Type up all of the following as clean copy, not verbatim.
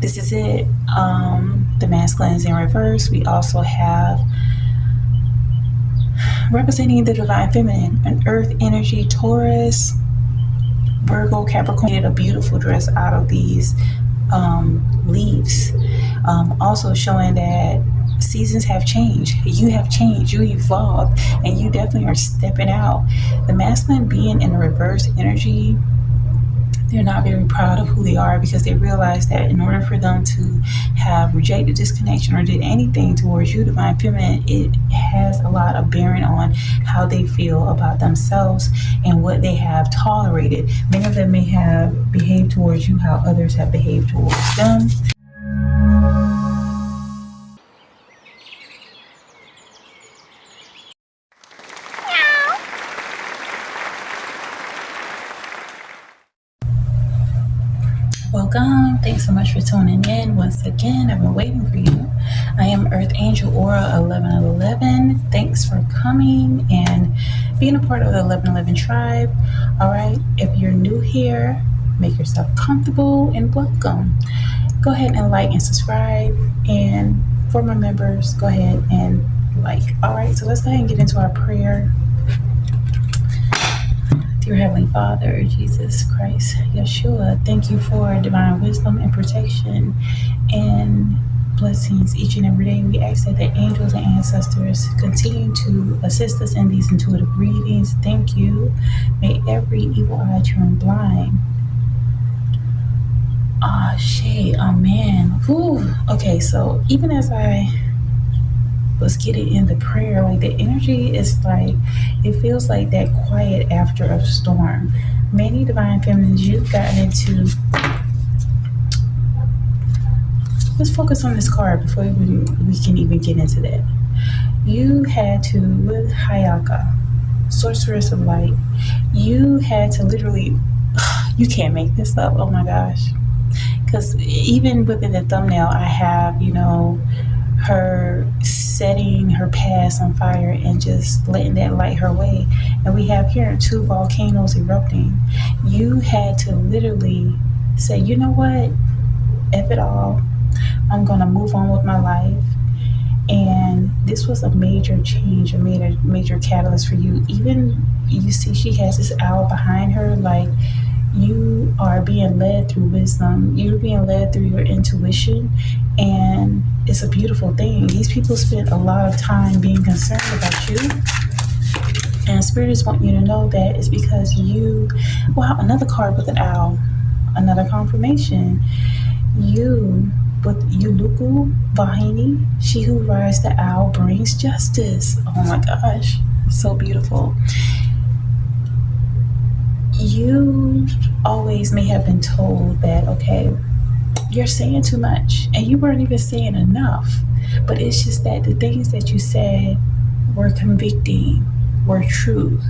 This is it. The masculine is in reverse. We also have representing the divine feminine, an earth energy, Taurus, Virgo, Capricorn. Did a beautiful dress out of these leaves. Also showing that seasons have changed. You have changed. You evolved, and you definitely are stepping out. The masculine being in a reverse energy, they're not very proud of who they are because they realize that in order for them to have rejected this connection or did anything towards you, divine feminine, it has a lot of bearing on how they feel about themselves and what they have tolerated. Many of them may have behaved towards you how others have behaved towards them. Welcome. Thanks so much for tuning in. Once again, I've been waiting for you. I am Earth Angel Aura 1111. Thanks for coming and being a part of the 1111 tribe. All right. If you're new here, make yourself comfortable and welcome. Go ahead and like and subscribe. And for my members, go ahead and like. All right. So let's go ahead and get into our prayer. Dear Heavenly Father, Jesus Christ, Yeshua, thank you for divine wisdom and protection and blessings each and every day. We ask that the angels and ancestors continue to assist us in these intuitive readings. Thank you. May every evil eye turn blind. Amen. Whew. Okay, so even as I was getting in the prayer, like the energy is like, it feels like that quiet after a storm. Many divine feminines, you've gotten into, let's focus on this card before we can even get into that. You had to, with Hayaka, sorceress of light, you had to literally, you can't make this up, oh my gosh. Because even within the thumbnail, I have, her setting her past on fire and just letting that light her way. And we have here 2 volcanoes erupting. You had to literally say, you know what? F it all. I'm going to move on with my life. And this was a major change, a major catalyst for you. Even, you see, she has this owl behind her, like, you are being led through wisdom. You're being led through your intuition, and it's a beautiful thing. These people spent a lot of time being concerned about you, and Spirit just want you to know that it's because you, wow, another card with an owl, another confirmation. You, with Uluku Vahini, she who rides the owl brings justice. Oh my gosh, so beautiful. You always may have been told that, okay, you're saying too much, and you weren't even saying enough. But it's just that the things that you said were convicting, were truth.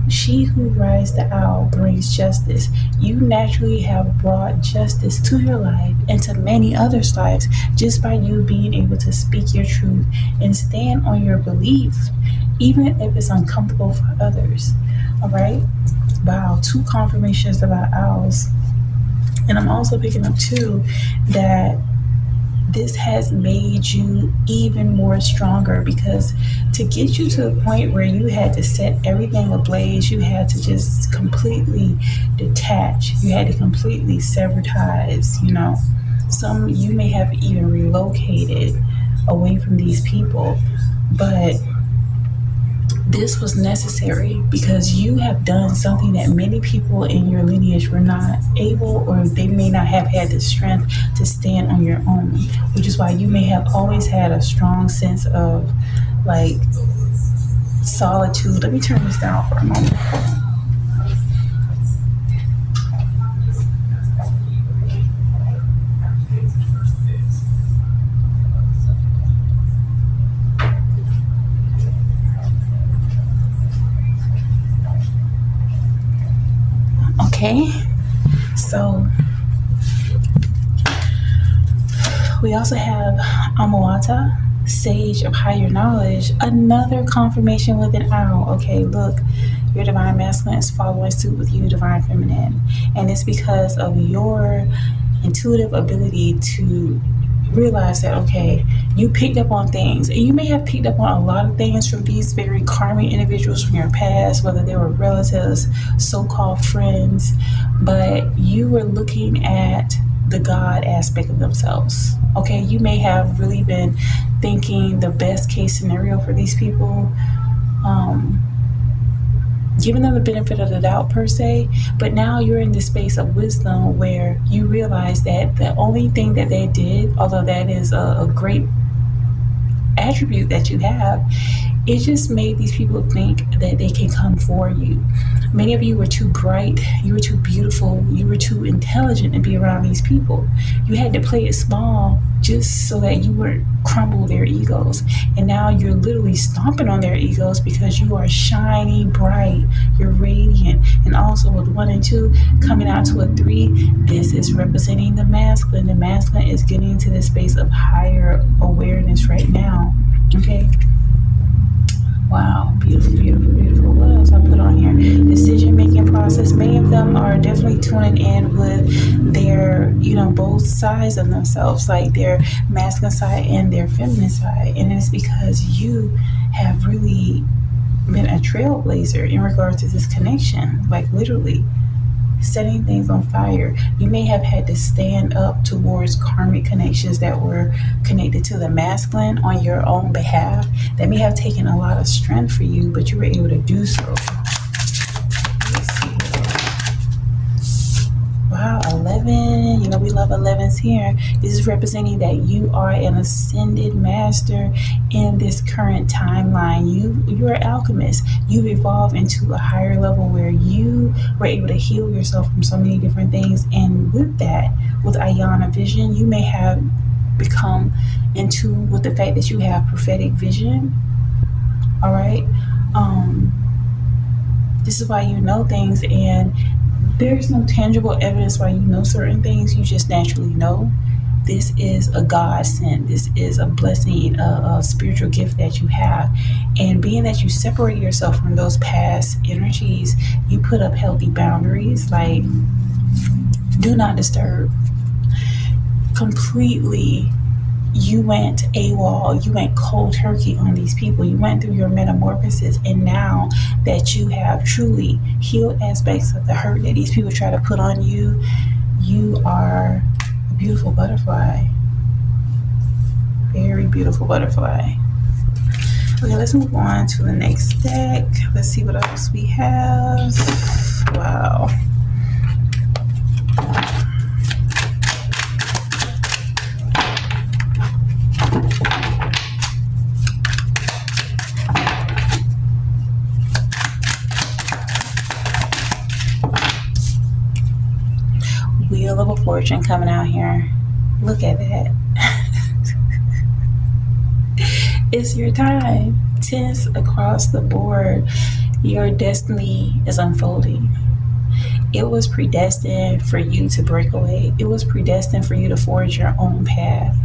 She who rides the owl brings justice. You naturally have brought justice to your life and to many others' lives just by you being able to speak your truth and stand on your belief, even if it's uncomfortable for others. All right? Wow, 2 confirmations about owls. And I'm also picking up too that this has made you even more stronger, because to get you to the point where you had to set everything ablaze, you had to just completely detach. You had to completely sever ties, Some you may have even relocated away from these people, but this was necessary because you have done something that many people in your lineage were not able, or they may not have had the strength to stand on your own, which is why you may have always had a strong sense of like solitude. Let me turn this down for a moment. Okay, so we also have Amawata, sage of higher knowledge, another confirmation with an owl. Okay, look, your divine masculine is following suit with you, divine feminine, and it's because of your intuitive ability to realize that, okay, you picked up on things, and you may have picked up on a lot of things from these very karmic individuals from your past, whether they were relatives, so-called friends, but you were looking at the God aspect of themselves. Okay, you may have really been thinking the best case scenario for these people, giving them the benefit of the doubt per se, but now you're in this space of wisdom where you realize that the only thing that they did, although that is a great attribute that you have, it just made these people think that they can come for you. Many of you were too bright, you were too beautiful, you were too intelligent to be around these people. You had to play it small just so that you wouldn't crumble their egos. And now you're literally stomping on their egos because you are shining bright, you're radiant. And also with 1 and 2 coming out to a 3, this is representing the masculine. The masculine is getting into this space of higher awareness right now. Okay. Wow, beautiful, beautiful, beautiful. What else I put on here? Decision-making process. Many of them are definitely tuning in with their, both sides of themselves, like their masculine side and their feminine side. And it's because you have really been a trailblazer in regards to this connection, like literally setting things on fire. You may have had to stand up towards karmic connections that were connected to the masculine on your own behalf. That may have taken a lot of strength for you, but you were able to do so. Let's see. Wow, 11. We love 11s here. This is representing that you are an ascended master in this current timeline. You are an alchemist. You've evolved into a higher level where you were able to heal yourself from so many different things. And with that, with Ayana vision, you may have become in tune with the fact that you have prophetic vision. All right. This is why you know things, and there's no tangible evidence why you know certain things. You just naturally know. This is a godsend. This is a blessing, a spiritual gift that you have. And being that you separate yourself from those past energies, you put up healthy boundaries, like do not disturb. Completely, you went AWOL, you went cold turkey on these people. You went through your metamorphosis, and now that you have truly healed aspects of the hurt that these people try to put on you, you are a beautiful butterfly. Very beautiful butterfly. Okay, let's move on to the next deck. Let's see what else we have. Wow. Wheel of a Fortune coming out here. Look at that. It's your time. Tense across the board. Your destiny is unfolding. It was predestined for you to break away. It was predestined for you to forge your own path.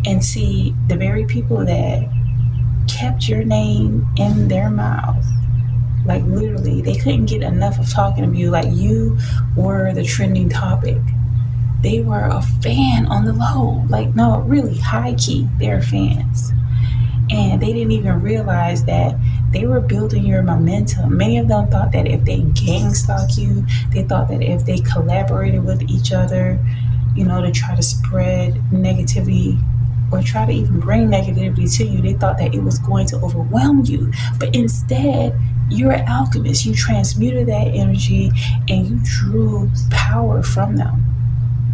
And see, the very people that kept your name in their mouth, like literally, they couldn't get enough of talking to you. Like you were the trending topic. They were a fan on the low. Like, no, really high key, they're fans. And they didn't even realize that they were building your momentum. Many of them thought that if they gang stalk you, they thought that if they collaborated with each other, to try to spread negativity or try to even bring negativity to you, they thought that it was going to overwhelm you. But instead, you're an alchemist. You transmuted that energy and you drew power from them.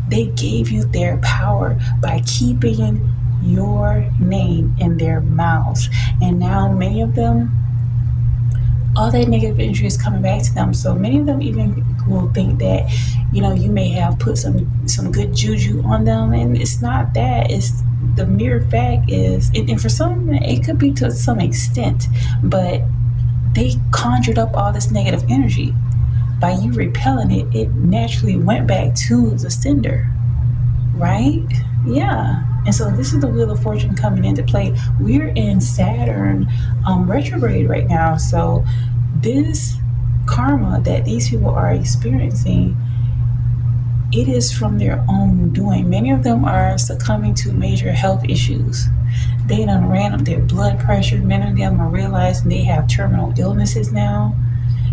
They gave you their power by keeping your name in their mouths. And now many of them, all that negative energy is coming back to them. So many of them even will think that, you may have put some good juju on them. And it's not that. It's the mere fact is, and for some, it could be to some extent, but they conjured up all this negative energy. By you repelling it, it naturally went back to the sender, right? Yeah. And so this is the Wheel of Fortune coming into play. We're in Saturn retrograde right now. So this karma that these people are experiencing, it is from their own doing. Many of them are succumbing to major health issues. They done ran up their blood pressure. Many of them are realizing they have terminal illnesses now.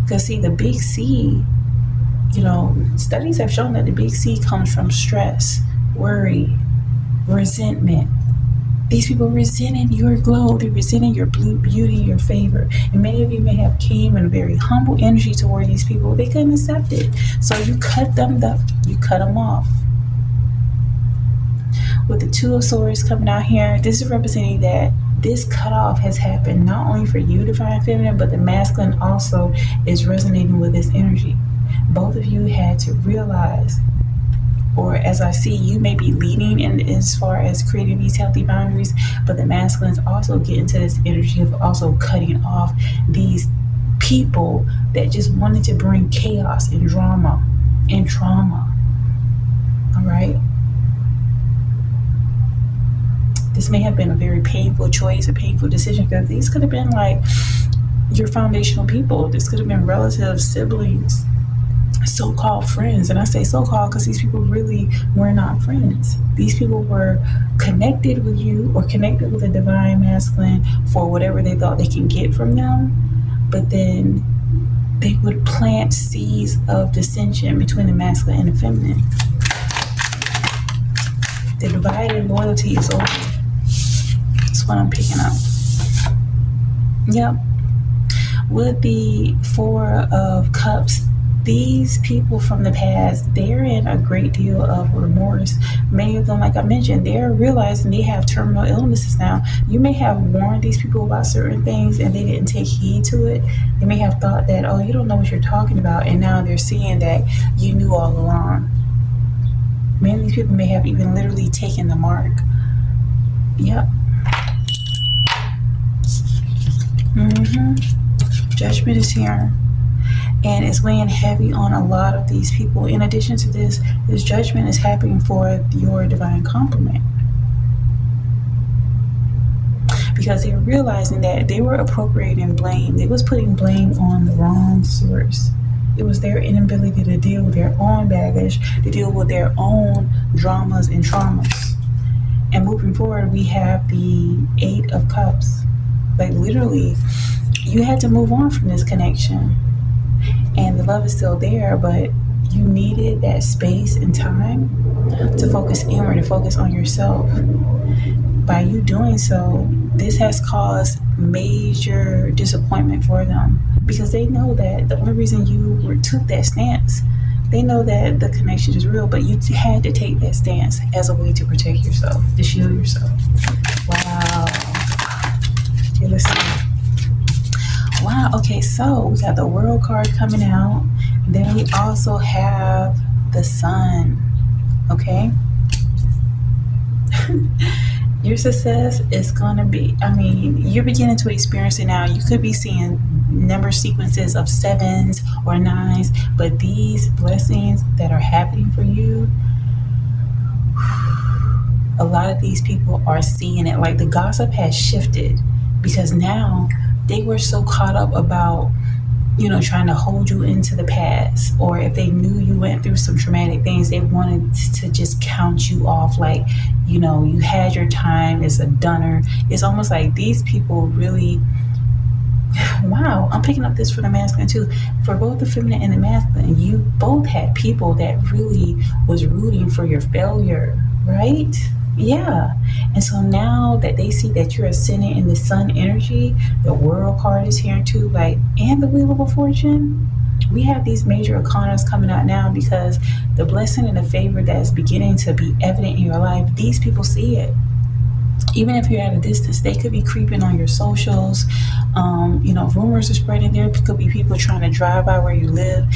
Because, see, the big C, studies have shown that the big C comes from stress, worry, resentment. These people resenting your glow. They're resenting your blue beauty, your favor. And many of you may have came in a very humble energy toward these people. They couldn't accept it. So you cut them off. With the Two of Swords coming out here, this is representing that this cutoff has happened not only for you, Divine Feminine, but the masculine also is resonating with this energy. Both of you had to realize, or as I see, you may be leading in as far as creating these healthy boundaries, but the masculines also get into this energy of also cutting off these people that just wanted to bring chaos and drama and trauma. All right? This may have been a very painful choice, a painful decision, because these could have been like your foundational people. This could have been relatives, siblings, so-called friends. And I say so-called because these people really were not friends. These people were connected with you or connected with a divine masculine for whatever they thought they can get from them. But then they would plant seeds of dissension between the masculine and the feminine. The divided loyalty is over. That's what I'm picking up. Yep. With the Four of Cups, these people from the past, they're in a great deal of remorse. Many of them, like I mentioned, they're realizing they have terminal illnesses now. You may have warned these people about certain things and they didn't take heed to it. They may have thought that, oh, you don't know what you're talking about. And now they're seeing that you knew all along. Many of these people may have even literally taken the mark. Yep. Judgment is here. And it's weighing heavy on a lot of these people. In addition to this judgment is happening for your divine complement. Because they're realizing that they were appropriating blame. They was putting blame on the wrong source. It was their inability to deal with their own baggage, to deal with their own dramas and traumas. And moving forward, we have the Eight of Cups. Like literally, you had to move on from this connection. And the love is still there, but you needed that space and time to focus inward, to focus on yourself. By you doing so, this has caused major disappointment for them, because they know that the only reason you took that stance, they know that the connection is real, but you had to take that stance as a way to protect yourself, to shield yourself. Wow. Okay, let's see. Wow, okay, so we got the World card coming out. Then we also have the Sun, okay? Your success is going to be, you're beginning to experience it now. You could be seeing number sequences of 7s or 9s, but these blessings that are happening for you, a lot of these people are seeing it. Like the gossip has shifted, because now they were so caught up about, trying to hold you into the past. Or if they knew you went through some traumatic things, they wanted to just count you off like, you had your time, it's a dunner. It's almost like these people really, wow, I'm picking up this for the masculine too. For both the feminine and the masculine, you both had people that really was rooting for your failure, right? Yeah. And so now that they see that you're ascending in the Sun energy, the World card is here too, and the Wheel of Fortune. We have these major arcanas coming out now, because the blessing and the favor that's beginning to be evident in your life, these people see it. Even if you're at a distance, they could be creeping on your socials. Rumors are spreading. There could be people trying to drive by where you live,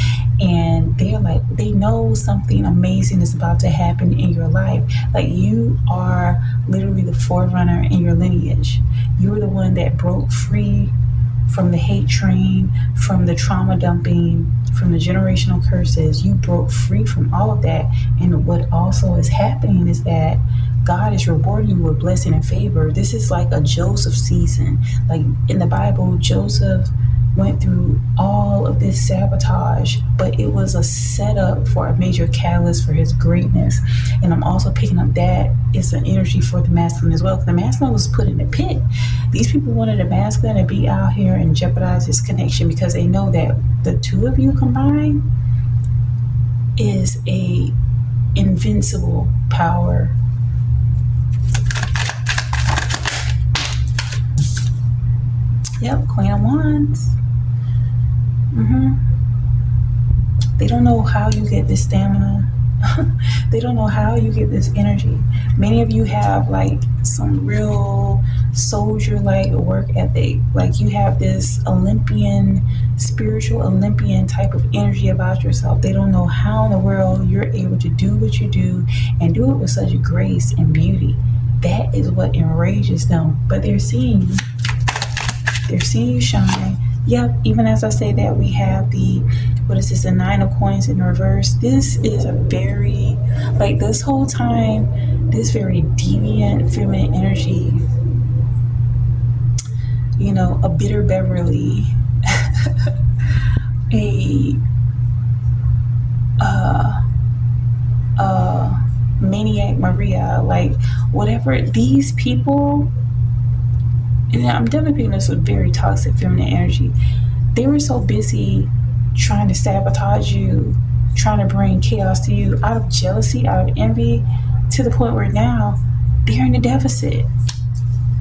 and they know something amazing is about to happen in your life. Like you are literally the forerunner in your lineage. You're the one that broke free from the hate train, from the trauma dumping, from the generational curses. You broke free from all of that. And what also is happening is that God is rewarding you with blessing and favor. This is like a Joseph season. Like in the Bible, Joseph went through all of this sabotage, but it was a setup for a major catalyst for his greatness. And I'm also picking up that it's an energy for the masculine as well. Because the masculine was put in the pit. These people wanted the masculine to be out here and jeopardize this connection because they know that the two of you combined is a invincible power. Yep, Queen of Wands. They don't know how you get this stamina. They don't know how you get this energy. Many of you have like some real soldier-like work ethic. Like you have this Olympian, spiritual Olympian type of energy about yourself. They don't know how in the world you're able to do what you do and do it with such grace and beauty. That is what enrages them. But they're seeing you. They're seeing you shine. Yep, even as I say that, we have the, what is this, the 9 of coins in reverse. This is a very, like this whole time, this very deviant feminine energy, you know, a bitter Beverly, a maniac Maria, like whatever these people. And I'm definitely picking this with very toxic feminine energy. They were so busy trying to sabotage you, trying to bring chaos to you out of jealousy, out of envy, to the point where now they're in a deficit.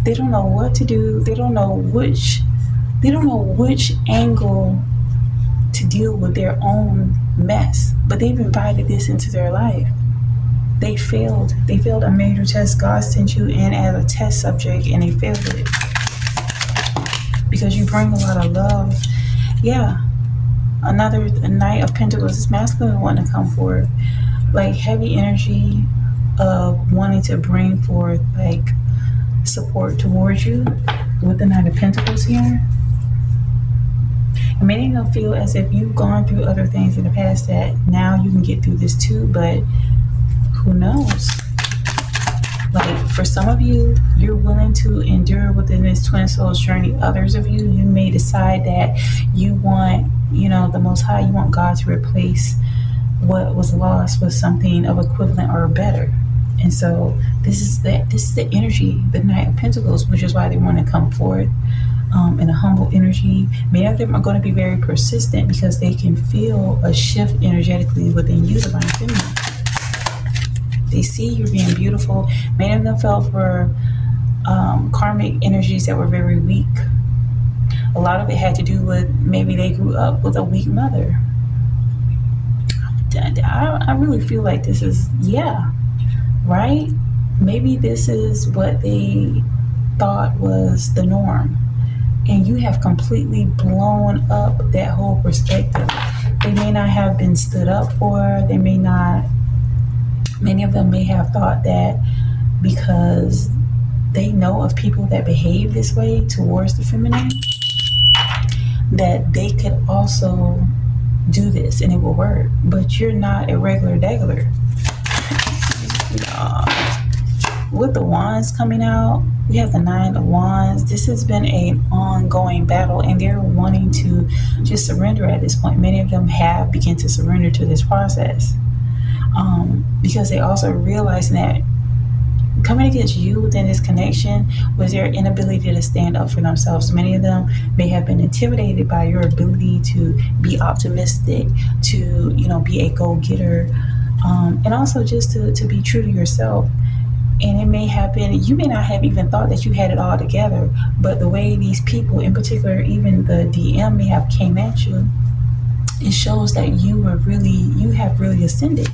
They don't know what to do. They don't know which angle to deal with their own mess. But they've invited this into their life. They failed. They failed a major test. God sent you in as a test subject and they failed it. Because you bring a lot of love. Yeah. A Knight of Pentacles. This masculine wanting to come forward. Like heavy energy of wanting to bring forth like support towards you with the Knight of Pentacles here. And many of them feel as if you've gone through other things in the past that now you can get through this too, but who knows? Like for some of you, you're willing to endure within this twin souls journey. Others of you, you may decide that you want, you know, the Most High, you want God to replace what was lost with something of equivalent or better. And so this is the energy, the Knight of Pentacles, which is why they want to come forward in a humble energy. Many of them are going to be very persistent because they can feel a shift energetically within you, divine feminine. They see you being beautiful. Many of them fell for karmic energies that were very weak. A lot of it had to do with maybe they grew up with a weak mother. I really feel like this is, yeah, right? Maybe this is what they thought was the norm. And you have completely blown up that whole perspective. They may not have been stood up for. They may not. Many of them may have thought that because they know of people that behave this way towards the feminine, that they could also do this and it will work. But you're not a regular degular. With the wands coming out, we have the 9 of wands. This has been an ongoing battle and they're wanting to just surrender at this point. Many of them have begun to surrender to this process. Because they also realize that coming against you within this connection was their inability to stand up for themselves. Many of them may have been intimidated by your ability to be optimistic, to, you know, be a go-getter, and also just to be true to yourself. And it may have been, you may not have even thought that you had it all together, but the way these people, in particular, even the DM may have came at you, it shows that you have really ascended.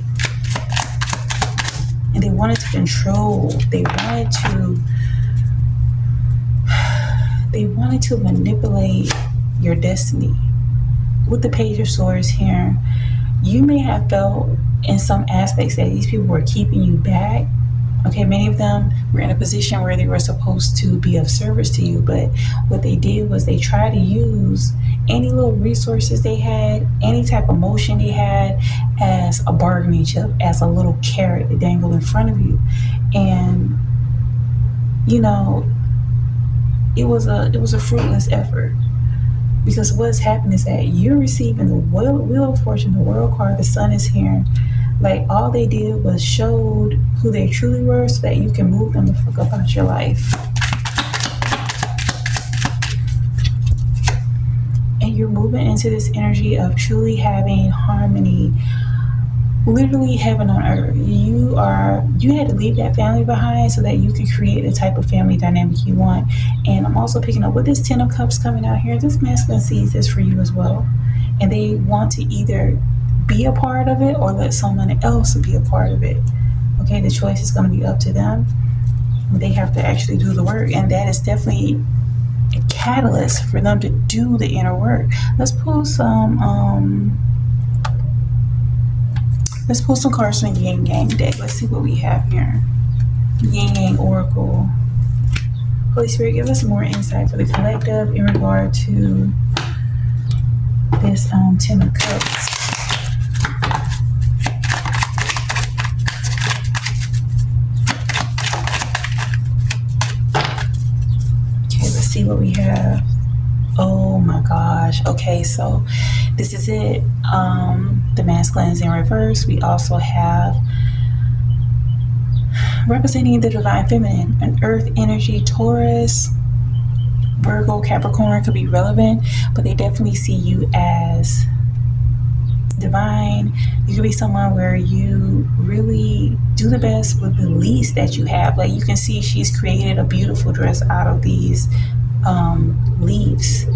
And they wanted to control. They wanted to manipulate your destiny. With the Page of Swords here, you may have felt in some aspects that these people were keeping you back. Okay, many of them were in a position where they were supposed to be of service to you, but what they did was they tried to use any little resources they had, any type of motion they had as a bargaining chip, as a little carrot to dangle in front of you. And, you know, it was a fruitless effort. Because what's happening is that you're receiving the wheel of fortune, the world card, the sun is here. Like, all they did was showed who they truly were so that you can move them the fuck about your life. And you're moving into this energy of truly having harmony, literally heaven on earth. You had to leave that family behind so that you can create the type of family dynamic you want. And I'm also picking up with this 10 of Cups coming out here. This masculine sees this for you as well. And they want to either be a part of it or let someone else be a part of it. Okay, the choice is going to be up to them. They have to actually do the work. And that is definitely a catalyst for them to do the inner work. Let's pull some cards from the Yin Yang deck. Let's see what we have here. Yin Yang Oracle. Holy Spirit, give us more insight for the collective in regard to this 10 of Cups. Okay, let's see what we have. Oh my gosh. Okay, so this is it. The masculine is in reverse. We also have representing the divine feminine, an earth energy, Taurus, Virgo, Capricorn could be relevant, but they definitely see you as divine. You could be someone where you really do the best with the least that you have. Like, you can see she's created a beautiful dress out of these leaves.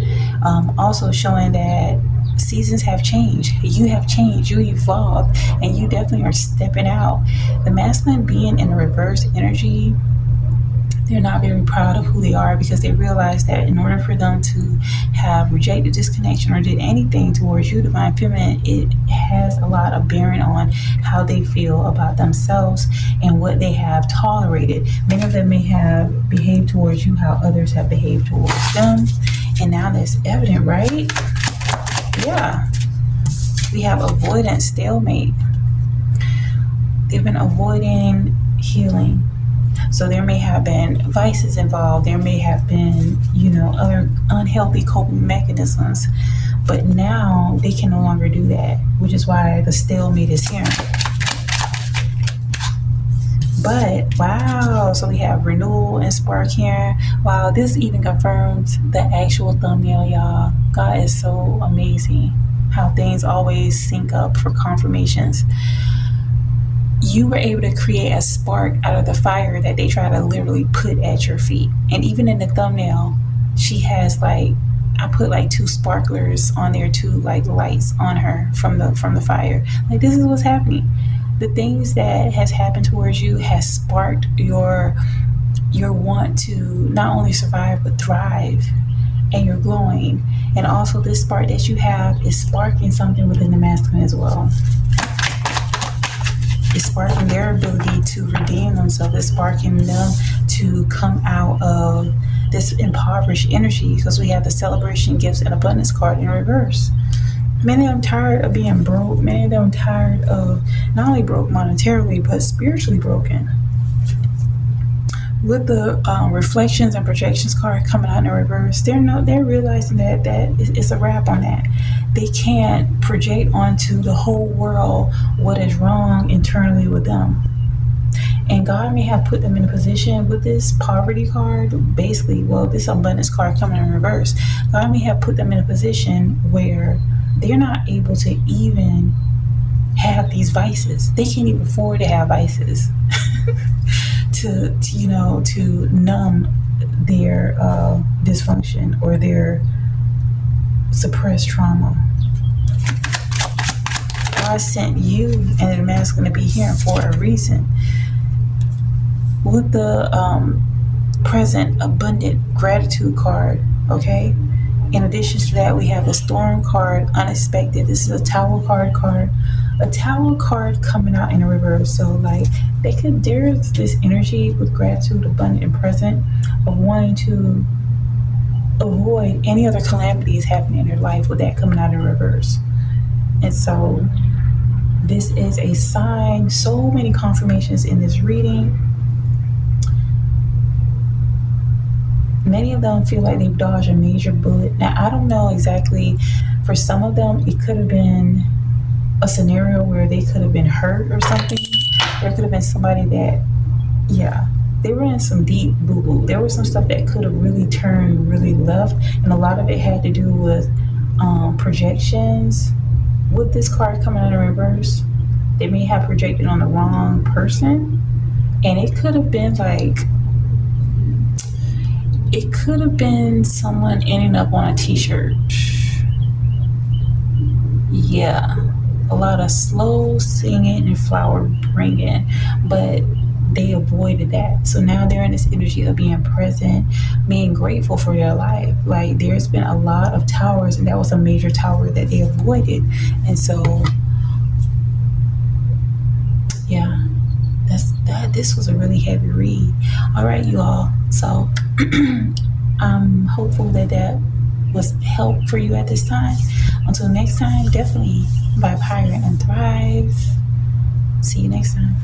Also showing that seasons have changed. You have changed. You evolved, and you definitely are stepping out. The masculine being in a reverse energy, they're not very proud of who they are because they realize that in order for them to have rejected this connection or did anything towards you, divine feminine, it has a lot of bearing on how they feel about themselves and what they have tolerated. Many of them may have behaved towards you how others have behaved towards them. And now that's evident, right? Yeah. We have avoidance, stalemate. They've been avoiding healing. So there may have been vices involved. There may have been, other unhealthy coping mechanisms. But now they can no longer do that, which is why the stalemate is here. But wow, so we have renewal and spark here. Wow, this even confirms the actual thumbnail, y'all. God is so amazing how things always sync up for confirmations. You were able to create a spark out of the fire that they try to literally put at your feet. And even in the thumbnail, she has I put 2 sparklers on there, 2 lights on her from the fire. This is what's happening. The things that has happened towards you has sparked your want to not only survive but thrive, and you're glowing. And also this spark that you have is sparking something within the masculine as well. It's sparking their ability to redeem themselves. It's sparking them to come out of this impoverished energy, because we have the celebration, gifts, and abundance card in reverse. Many of them tired of being broke. Many of them tired of not only broke monetarily, but spiritually broken. With the reflections and projections card coming out in reverse, they're realizing that it's a wrap on that. They can't project onto the whole world what is wrong internally with them. And God may have put them in a position with this poverty card, basically, this abundance card coming in reverse. God may have put them in a position where they're not able to even have these vices. They can't even afford to have vices to numb their dysfunction or their suppressed trauma. God sent you and the masculine to be here for a reason. With the present abundant gratitude card, okay? In addition to that, we have the storm card, unexpected. This is a tower card. A tower card coming out in a reverse. So there's this energy with gratitude, abundant and present, of wanting to avoid any other calamities happening in their life with that coming out in reverse. And so this is a sign, so many confirmations in this reading. Many of them feel like they've dodged a major bullet. Now, I don't know exactly. For some of them, it could have been a scenario where they could have been hurt or something. There could have been somebody that, yeah, they were in some deep boo boo. There was some stuff that could have really turned really left, and a lot of it had to do with projections. With this card coming out in reverse, they may have projected on the wrong person, and it could have been like, it could have been someone ending up on a t-shirt. Yeah, a lot of slow singing and flower bringing, but they avoided that. So now they're in this energy of being present, being grateful for their life. Like, there's been a lot of towers, and that was a major tower that they avoided. And so, yeah, this was a really heavy read. All right, you all. So I'm hopeful that that was help for you at this time. Until next time, definitely vibe higher and thrive. See you next time.